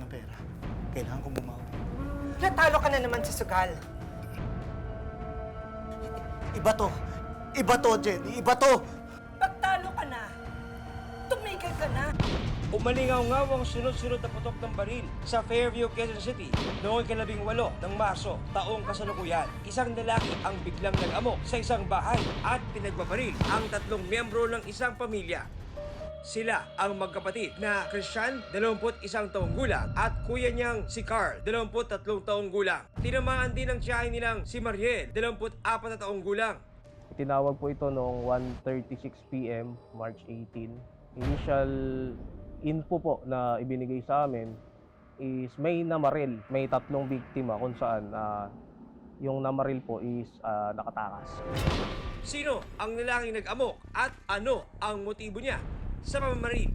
ng pera. Kailangan kong bumawi. Natalo ka na naman sa sugal. Iba to! Iba to, Jenny! Iba to! Pagtalo ka na, tumigil ka na. Umalingaw-ngaw ang sunod-sunod na putok ng baril sa Fairview, Quezon City noong ika-18 ng Marso, taong kasalukuyan. Isang lalaki ang biglang nag-amok sa isang bahay at pinagbabaril ang 3 miyembro ng isang pamilya. Sila ang magkapatid na Christian, 21 taong gulang, at kuya niyang si Carl, 23 taong gulang. Tinamaan din ang tiyahin nilang si Mariel, 24 na taong gulang. Tinawag po ito noong 1:36 p.m. March 18. Initial info po na ibinigay sa amin is may namaril. May 3 biktima kung saan yung namaril po is nakatakas. Sino ang lalaking nag-amok at ano ang motibo niya sa pamamaril?